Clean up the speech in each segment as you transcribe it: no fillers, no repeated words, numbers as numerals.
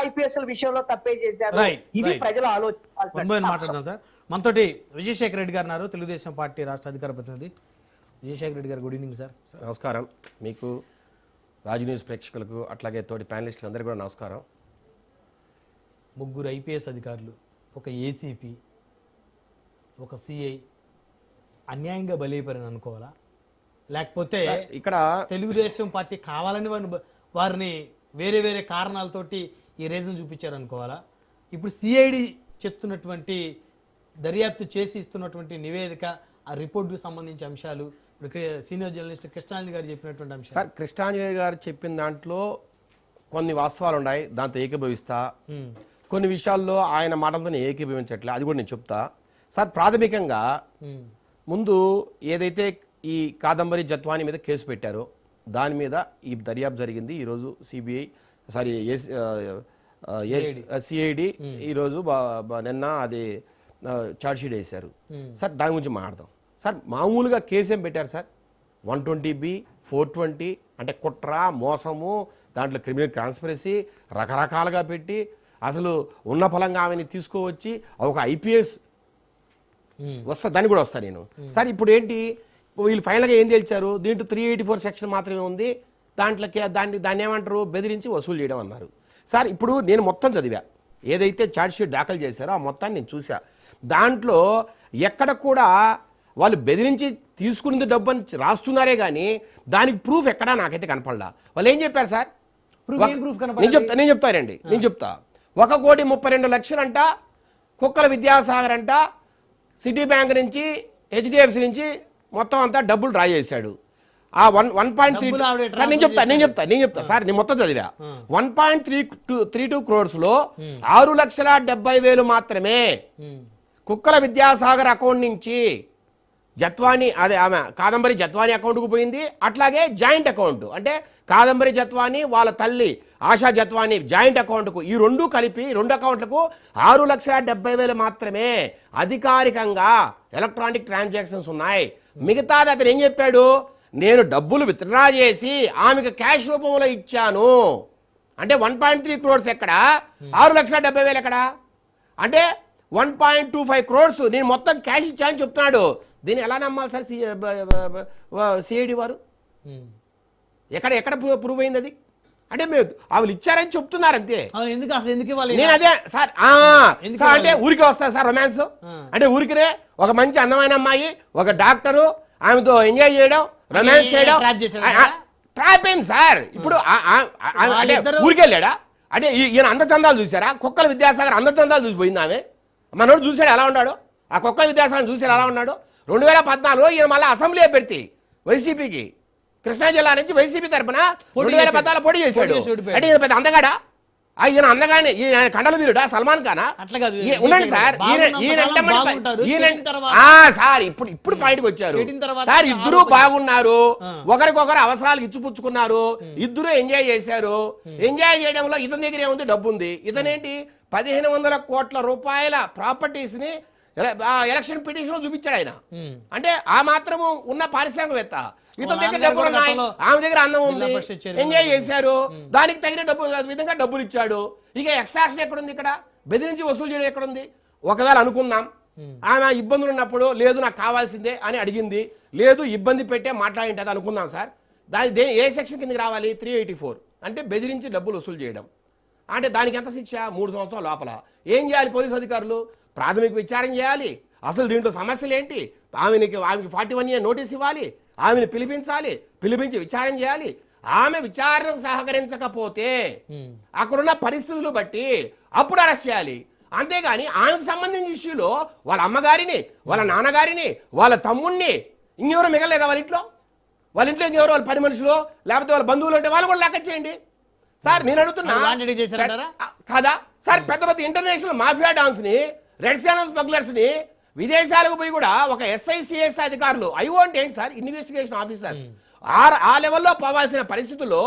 IPS విషయంలో తప్పే చేశారు. ఇది ప్రజలు ఆలోచించాలి సార్. మనతోటి విజయశేఖర రెడ్డి గారు ఉన్నారు, తెలుగుదేశం పార్టీ రాష్ట్ర అధికార ప్రతినిధి. విజయశేఖర రెడ్డి గారు, గుడ్ ఈవినింగ్ సార్. నమస్కారం. మీకు రాజు న్యూస్ ప్రేక్షకులకు అట్లాగే తోటి ప్యానలిస్టులు అందరికీ కూడా నమస్కారం. ముగ్గురు IPS అధికారులు, ఒక ACP, ఒక CI అన్యాయంగా బలైపోయారని అనుకోవాలా, లేకపోతే ఇక్కడ తెలుగుదేశం పార్టీ కావాలని వారిని వేరే వేరే కారణాలతోటి ఈ రీజన్ చూపించారు అనుకోవాలా? ఇప్పుడు CID చెప్తున్నటువంటి దర్యాప్తు చేసి ఇస్తున్నటువంటి నివేదిక, ఆ రిపోర్టుకు సంబంధించిన అంశాలు, ఇప్పుడు సీనియర్ జర్నలిస్ట్ కృష్ణాంజలి గారు చెప్పినటువంటి అంశాలు. సార్, కృష్ణాంజలి గారు చెప్పిన దాంట్లో కొన్ని వాస్తవాలు ఉన్నాయి, దాంతో ఏకీభవిస్తా. కొన్ని విషయాల్లో ఆయన మాటలతో ఏకీభవించట్లే, అది కూడా నేను చెప్తా. సార్, ప్రాథమికంగా ముందు ఏదైతే ఈ కాదంబరి జత్వాని మీద కేసు పెట్టారో దాని మీద ఈ దర్యాప్తు జరిగింది. ఈరోజు CID ఈరోజు నిన్న అది ఛార్జ్షీట్ వేశారు. సార్, దాని గురించి మాట్లాడదాం. సార్, మామూలుగా కేసు ఏం పెట్టారు సార్? 120B 420 అంటే కుట్ర, మోసము, దాంట్లో క్రిమినల్ కాన్స్పిరసీ రకరకాలుగా పెట్టి అసలు ఉన్న ఫలంగా ఆమెని తీసుకువచ్చి ఒక IPS వస్తా, దాన్ని కూడా వస్తా నేను. సార్, ఇప్పుడు ఏంటి వీళ్ళు ఫైనల్గా ఏం తేల్చారు? దీంట్లో 384 సెక్షన్ మాత్రమే ఉంది, దాంట్లోకి దాన్ని ఏమంటారు, బెదిరించి వసూలు చేయడం అన్నారు. సార్, ఇప్పుడు నేను మొత్తం చదివా, ఏదైతే ఛార్జ్షీట్ దాఖలు చేశారో ఆ మొత్తాన్ని నేను చూసా. దాంట్లో ఎక్కడ కూడా వాళ్ళు బెదిరించి తీసుకున్నది డబ్బు అని రాస్తున్నారే కానీ దానికి ప్రూఫ్ ఎక్కడా నాకైతే కనపడలా. వాళ్ళు ఏం చెప్పారు సార్? నేను చెప్తా 1,32,00,000 అంట కుక్కల విద్యాసాగర్ అంట సిటీ బ్యాంక్ నుంచి, HDFC నుంచి మొత్తం అంతా డబ్బులు డ్రా చేశాడు. ఆ 1.3 సార్ నేను చెప్తా సార్, నేను మొత్తం చదివా. 1.32 crores లో 6,70,000 మాత్రమే కుక్కల విద్యాసాగర్ అకౌంట్ నుంచి జత్వాని, అదే ఆమె కాదంబరి జత్వాని అకౌంట్కు పోయింది. అట్లాగే జాయింట్ అకౌంట్ అంటే కాదంబరి జత్వాని వాళ్ళ తల్లి ఆశా జత్వాని జాయింట్ అకౌంట్కు, ఈ రెండు కలిపి 2 అకౌంట్లకు 6,70,000 మాత్రమే అధికారికంగా ఎలక్ట్రానిక్ ట్రాన్సాక్షన్స్ ఉన్నాయి. మిగతాది అతను ఏం చెప్పాడు? నేను డబ్బులు విత్డ్రా చేసి ఆమెకు క్యాష్ రూపంలో ఇచ్చాను అంటే 1.3 crores ఎక్కడ, 6,70,000 ఎక్కడ అంటే 1.25 crores నేను మొత్తం క్యాష్ ఇచ్చాను చెప్తున్నాడు. దీన్ని ఎలా నమ్మాలి సార్ CID వారు? ఎక్కడ ప్రూవ్ అయింది అది? అంటే మీరు వాళ్ళు ఇచ్చారని చెప్తున్నారు అంతే. నేను అదే సార్ అంటే ఊరికి వస్తా సార్ రొమాన్స్ అంటే ఊరికినే ఒక మంచి అందమైన అమ్మాయి, ఒక డాక్టరు, ఆమెతో ఎంజాయ్ చేయడం, రొమాన్స్ చేయడం ట్రాప్ అయింది సార్. ఇప్పుడు ఊరికి వెళ్ళాడా అంటే ఈయన అందచందాలు చూసారా? కుక్కల విద్యాసాగర్ అందచందాలు చూసిపోయింది ఆమె. మనోడు చూసాడు ఎలా ఉన్నాడు, ఆ కుక్కల విద్యాసాగర్ చూసాడు ఎలా ఉన్నాడు. 2014లో ఈయన మళ్ళీ అసెంబ్లీ అభ్యర్థి వైసీపీకి, కృష్ణా జిల్లా నుంచి వైసీపీ తరఫున 2014 పోటీ చేశాడు. అంటే ఈయన పెద్ద అందగాడా? ఈయన అందగానే ఈయన కండల వీరుడా సల్మాన్ ఖానా? ఉండండి సార్, సార్ ఇప్పుడు పాయింట్కి వచ్చారు సార్. ఇద్దరు బాగున్నారు, ఒకరికొకరు అవసరాలు ఇచ్చిపుచ్చుకున్నారు, ఇద్దరు ఎంజాయ్ చేశారు. ఎంజాయ్ చేయడంలో ఇతని దగ్గర ఏముంది? డబ్బు ఉంది. ఇతనేంటి 1,500 కోట్ల రూపాయల ప్రాపర్టీస్ ని ఎలక్షన్ పిటిషన్ చూపించాడు ఆయన. అంటే ఆ మాత్రము ఉన్న పారిశ్రామికవేత్త. ఇతని దగ్గర డబ్బులు ఉన్నాయి, ఆమె దగ్గర అందం ఉంది, ఎంజాయ్ చేశారు, దానికి తగిన విధంగా డబ్బులు ఇచ్చాడు. ఇక ఎక్స్ట్రాక్షన్ ఎక్కడుంది? ఇక్కడ బెదిరించి వసూలు చేయడం ఎక్కడుంది? ఒకవేళ అనుకుందాం ఆమె ఇబ్బందులు ఉన్నప్పుడు లేదు నాకు కావాల్సిందే అని అడిగింది, లేదు ఇబ్బంది పెట్టే మాట్లాడింది అనుకుందాం సార్. దాని ఏ సెక్షన్ కిందకి రావాలి? 384 అంటే బెదిరించి డబ్బులు వసూలు చేయడం. అంటే దానికి ఎంత శిక్ష? 3 సంవత్సరాల లోపల. ఏం చేయాలి పోలీసు అధికారులు? ప్రాథమిక విచారణ చేయాలి, అసలు దీంట్లో సమస్యలు ఏంటి, ఆమెకి 41 year నోటీస్ ఇవ్వాలి, ఆమెను పిలిపించి విచారణ చేయాలి. ఆమె విచారణకు సహకరించకపోతే అక్కడున్న పరిస్థితులు బట్టి అప్పుడు అరెస్ట్ చేయాలి. అంతేగాని ఆమెకు సంబంధించిన ఇష్యూలో వాళ్ళ అమ్మగారిని, వాళ్ళ నాన్నగారిని, వాళ్ళ తమ్ముడిని ఇంకెవరో మిగలేదా వాళ్ళ ఇంట్లో ఇంకెవరో వాళ్ళ 10 మనుషులు లేకపోతే వాళ్ళ బంధువులు ఉంటే వాళ్ళు కూడా లెక్క చేయండి సార్. నేను అడుగుతున్నా కదా సార్, పెద్ద పెద్ద ఇంటర్నేషనల్ మాఫియా డాన్స్ ని, రెడ్ శాండల్ స్మగ్లర్స్ ని విదేశాలకు పోయి కూడా ఒక SICS అధికారులు ఐఓంట్ ఏంటి సార్, ఇన్వెస్టిగేషన్ ఆఫీసర్ ఆ లెవెల్లో పోవాల్సిన పరిస్థితుల్లో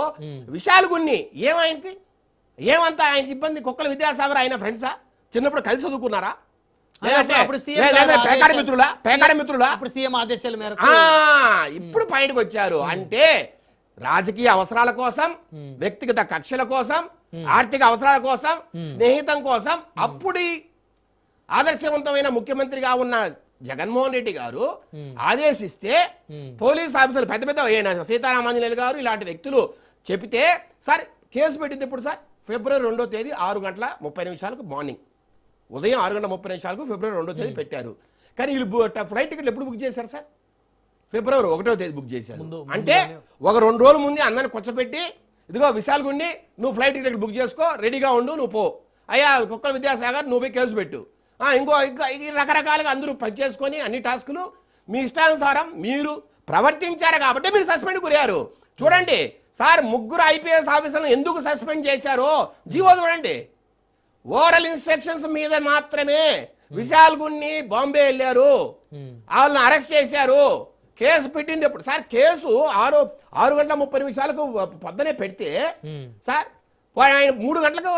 విషయాలు కొన్ని ఏమైంది? ఏమంతా ఆయనకి ఇబ్బంది? కుక్కల విద్యాసాగర్ ఆయన ఫ్రెండ్సా? చిన్నప్పుడు కలిసి చదువుకున్నారా? ఇప్పుడు పాయింట్కి వచ్చారు అంటే రాజకీయ అవసరాల కోసం, వ్యక్తిగత కక్షల కోసం ఆర్థిక అవసరాల కోసం, స్నేహితం కోసం అప్పుడు ఆదర్శవంతమైన ముఖ్యమంత్రిగా ఉన్న జగన్మోహన్ రెడ్డి గారు ఆదేశిస్తే పోలీస్ ఆఫీసర్లు పెద్ద పెద్ద సీతారామాంజనేయులు గారు ఇలాంటి వ్యక్తులు చెబితే సార్ కేసు పెట్టింది ఇప్పుడు సార్ ఫిబ్రవరి 2వ తేదీ 6:30 మార్నింగ్ ఉదయం 6:30 ఫిబ్రవరి 2వ తేదీ పెట్టారు. కానీ వీళ్ళు ఫ్లైట్ టికెట్లు ఎప్పుడు బుక్ చేశారు సార్? ఫిబ్రవరి 1వ తేదీ బుక్ చేశారు. అంటే ఒక 2 రోజుల ముందే అందరిని కూర్చోపెట్టి ఇదిగో విశాల్గుండి నువ్వు ఫ్లైట్ టికెట్ బుక్ చేసుకో, రెడీగా ఉండు, నువ్వు పో, అయ్యా కుక్కల విద్యాసాగర్ నువ్వు పోయి కేసు పెట్టు, ఇంకా రకరకాలుగా అందరూ పనిచేసుకొని అన్ని టాస్కులు మీ ఇష్టానుసారం మీరు ప్రవర్తించారు కాబట్టి మీరు సస్పెండ్ గురయ్యారు. చూడండి సార్, 3 IPS ఆఫీసర్లను ఎందుకు సస్పెండ్ చేశారో జీవో చూడండి. ఓరల్ ఇన్స్ట్రక్షన్స్ మీద మాత్రమే విశాల్గుండి బాంబే వెళ్ళారు, వాళ్ళని అరెస్ట్ చేశారు, కేసు పెట్టింది ఎప్పుడు సార్? కేసు 6:30 పొద్దునే పెడితే సార్ ఆయన 3 గంటలకు